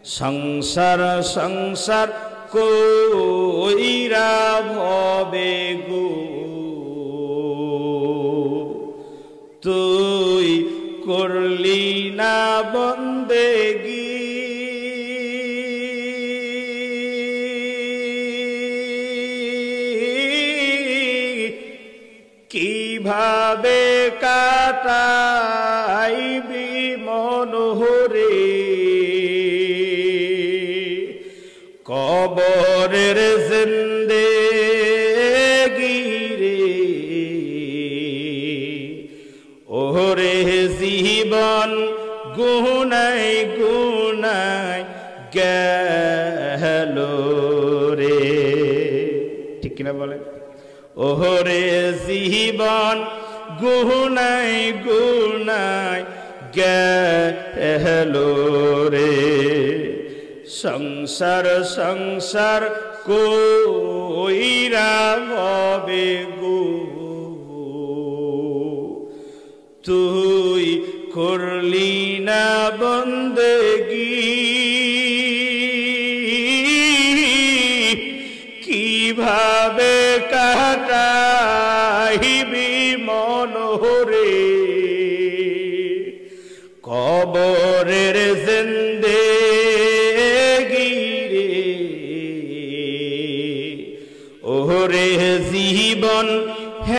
সংসার সংসার কইরা ভবে গো তুই করলি না বন্দেগি কিভাবে কাটাইবি মনোহরে কবরের জিন্দেগি রে ওরে জীবন গুনাই গুনাই গেল রে ঠিক কিনা বলে ওরে জীবন গুনাই গুনাই গেল রে সংসার সংসার কইরা হবে গো তুই করলি না বন্দেগি কিভাবে কাটাইবি মনোহরে কবরের জিন্দেগি রে ওরে জীবন